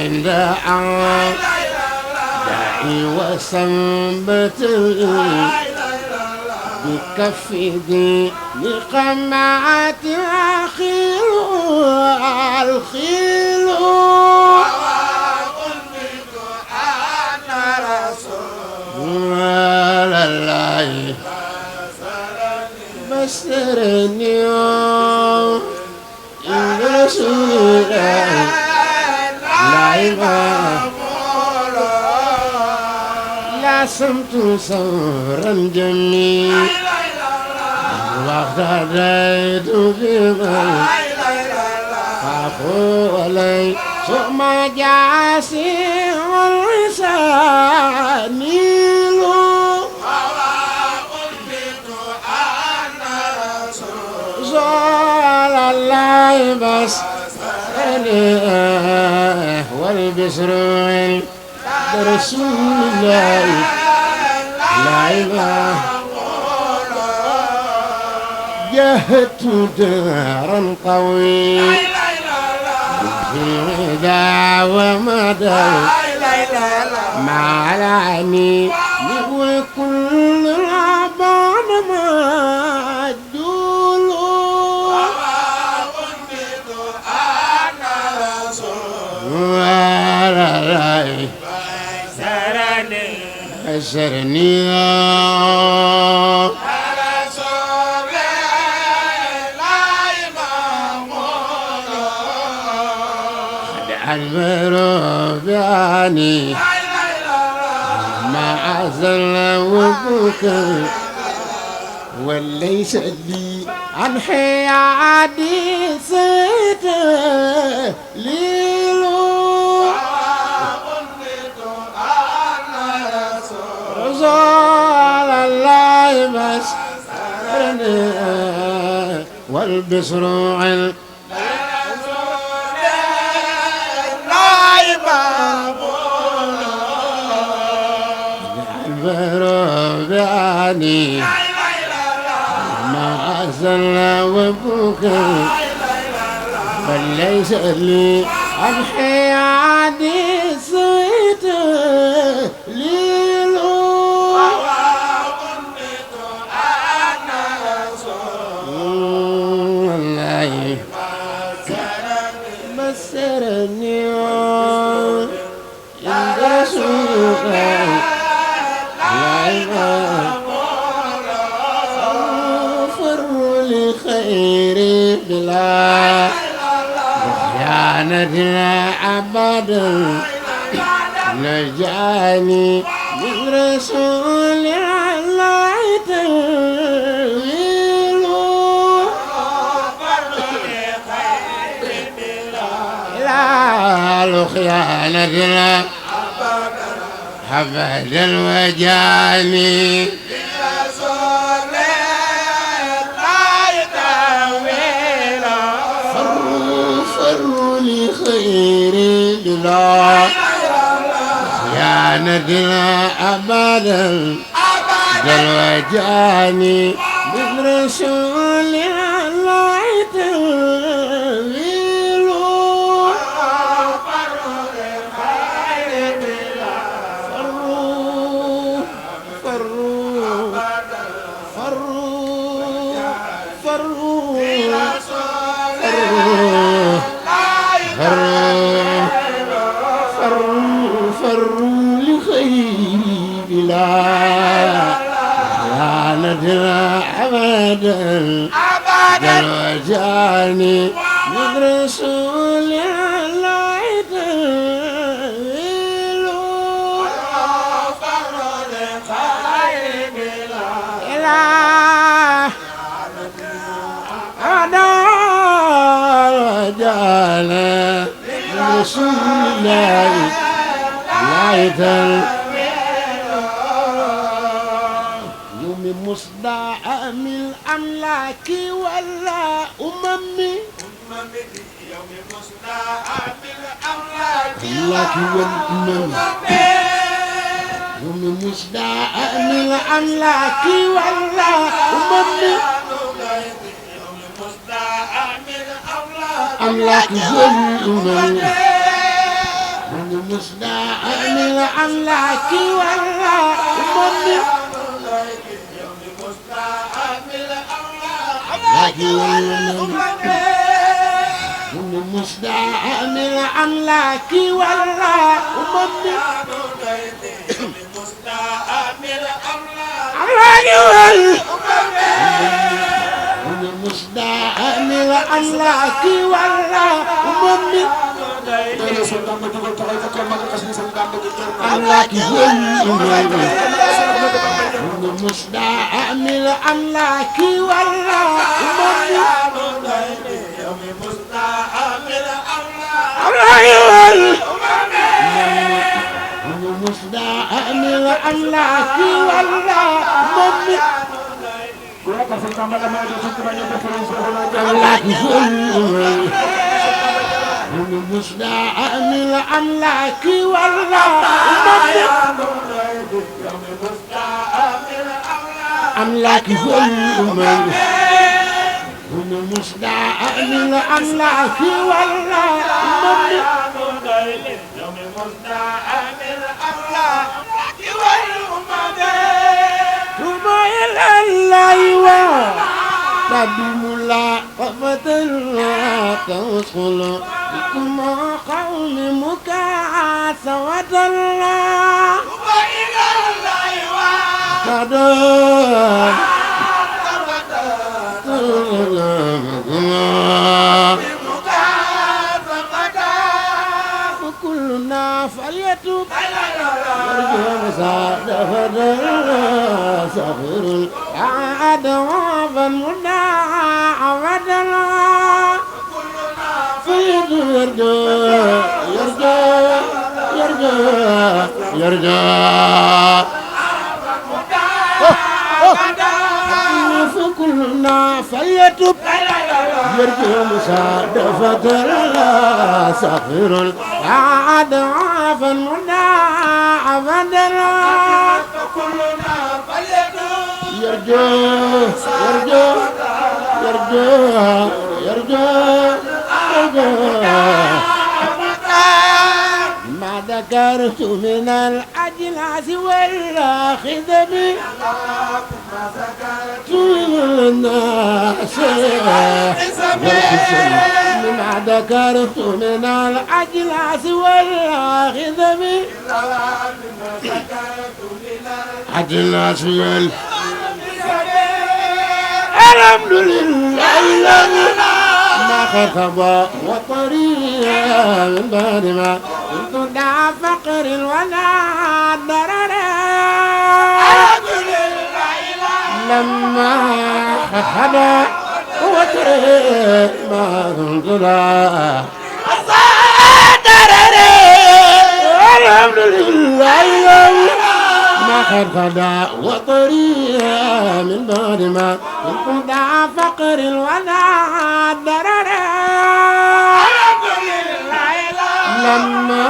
عند أعدائي وسنبتلي بكفدي لقمعة الخيل الخيل الله بشرني إن رسول الله لا إله لا سمت صورا جميل واقتديت بمن خافوا علي ثم جاسي والرسانيل زال الله بس والبشر عند رسول الله لا إله جهدت دارا قوي في الوداع ومدى مع العني وكل العباد مجدول أسرني البر بعني ما أزل وبكى وليس لي عن حياتي ستليل رسول الله بس والبشر عند بعني ما أزل وبكى بل ليس لي عن حياتي ستليل والله بسرني عند رسول الله فروا لخير بلا خيانتنا أبدا نجاني من رسول الله تنويل لا خيانتنا أبدا وجاني برسول الله تنويل فروا لخير الله خيانتنا أبدا جل وجاني برسول الله تنويل فروا لخير بلا خيانتنا أبدا جل وجاني من رسول الله تنويل فروا لخير بلا جانا رسول الله لا يوم مصدع من الأملاك ولا أممي يوم مصدع من الأملاك والأمم يوم مصدع من الأملاك ولا أممي أملاك والأمم مصداق الأملاك والأمم مصداق الأملاك والأمم مصداق الأملاك والأمم أملاك والأمم مصداق الأملاك والأمم مصداق الأملاك والأمم مصداق الأملاك والأمم أملاك والأمم مصداق الأملاك والأمم ثم إلى الله وقدم لا وفتنا توصل كما قوم مكاسوة الله ثم إلى الله وقدم وكلنا فليتوب يرجو مساعدة سفر أدوابا مداعبة فليتوب يرجو فكلنا فليتوب يرجو مساعدة سفر أضعافا مضاعفة فكلنا فليتوب يرجو ما ذكرت من الأجلاس والخذب الناس ما ذكرت من الأجلاس والخذب أجلاس الحمد لله ما خطب وطريق من بعد ما كنت دع فقر ولا ضرر الحمد لله لما خطب وطريق ما كنت دع ضرر الحمد لله ما خطب وطريق من بعد ما كنت دع فقر ولا ضرر لما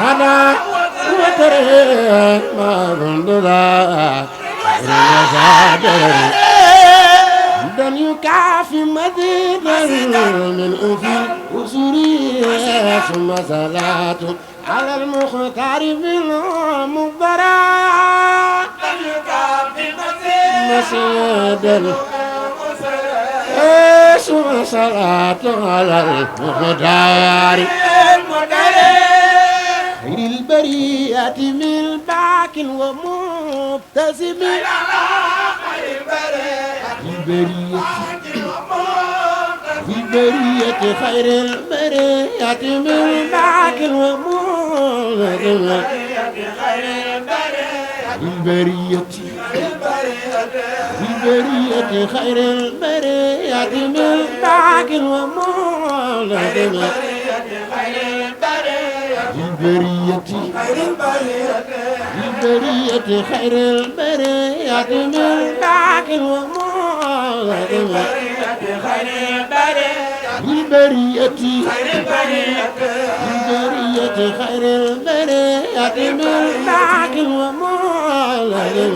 خدا وترك ما بندلا رجال دم يكافي مدينة من أفي وسوريا ثم صلاة على المختار في المباراه دم يكافي مدينة ثم صلاة على المختار خير البرية من باك ومبتسم البرية خير البرية من باك ومبتسم البرية خير البرية من باك ومبتسم البرية خير البرية من باك ومعظم البرية خير البرية من باك ومعظم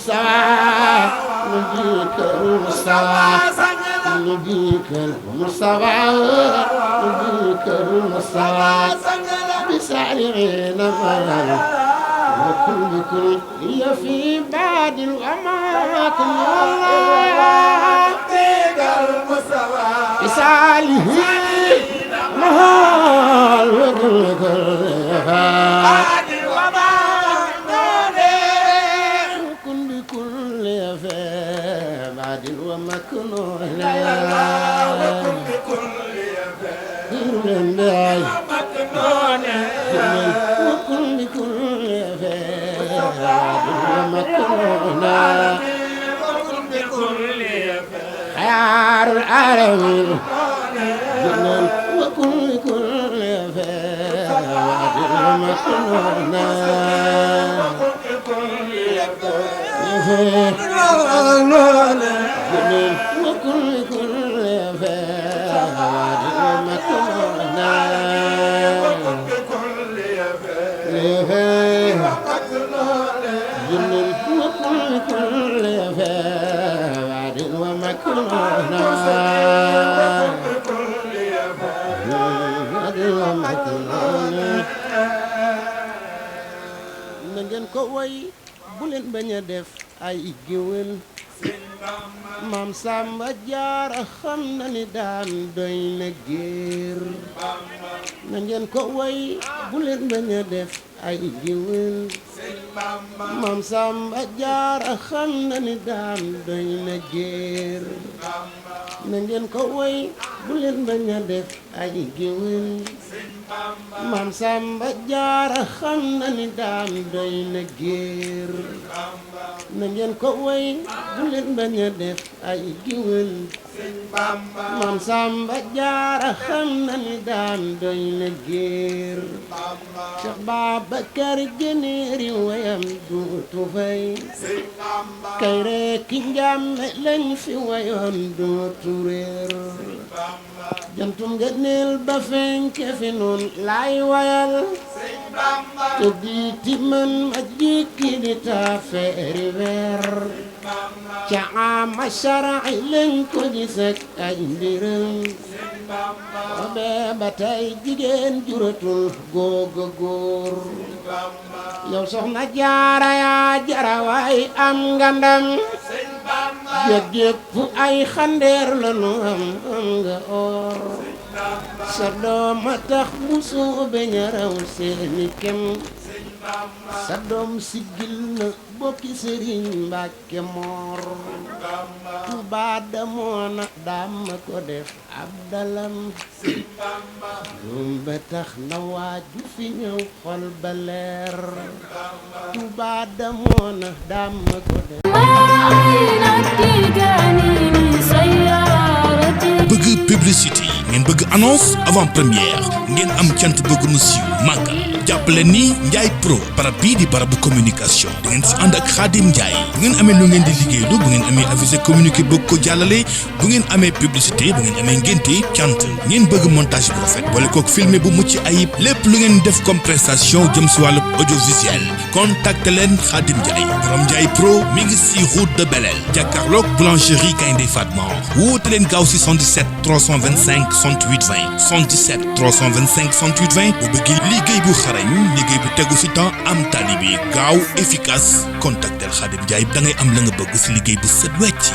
المصطفى نجيك المصطفى نجيك المصطفى نجيك المصطفى بسعرين مرة وكل هي في بعد الأماكن الله نجيك المصطفى بسعره مهار وكل ومكنون وكن بكل خيار العالمين وكن بكل ومكنون وكل فاد مكرونا وكل فاد ومكرونا na ngeen ko way bu leen bañ a def ay géwél Maam Samba Jaara xam na ni daan doy na géer na ngeen ko way bu leen bañ a def ay géwél Maam Samba Jaara xam na ni daan doy na géer na ngeen ko way bu leen bañ a def ay géwél Maam Samba Jaara xam na ni daan doy na géer na ngeen ko way bu leen bañ a def ay géwél Maam Samba Jaara xam na ni daan doy na géer Cheikh Babacar Généri wayam duutu fay kay rek njàmme lañ fi wayoon duutu réer jantum nga neel ba fenke fi nun lay wayal te diiti man ma jikki di taafeeri weer ca ama shar'i lañ ko gis ak ay mbiram bee ba tey jigéen juratul googa góor yow soxna Jaara yaa jara waay am nga ndam yëpp ay xandeer la nu am nga or sa dooma tax bu soobe ñaraw seeni kem sa doom siggil na bokki Sëriñ Mbàkke Moor Tuubaa damoona daama ko def ab dalam doom ba tax na waaju fi ñëw xol ba leer Tuubaa damoona daama ko def bëgg publicité ngeen bëgg annonce avant première ngeen am cant bëgg mu siiw màggal jàppale ni Ndiaye Pro barab bii di barabu communication da ngeen si ànd ak Khadim Ndiaye bu ngeen amee lu ngeen di liggéeylu bu ngeen amee avisé communiqué bëgg ko jàllale bu ngeen amee publicité bu ngeen amee ngénte cant ngeen bëgg montage bu rafet boole kook filmé bu mucc ayib lépp lu ngeen def comme prestation jëm si wàllu audiovisuel contacte leen Khadim Ndiaye borom Ndiaye Pro mi ngi si route de Belel jàkkaarloog boulangerie Gaynde Fatma woote leen gaaw si 77 325 68 20 77 325 68 20 bu bëgg liggéey bu xarañ liggéey bu tegu si temps am tali bi gaaw efficace contactel Khadim Ndiaye da ngay am la nga bëgg si liggéey bu set wecc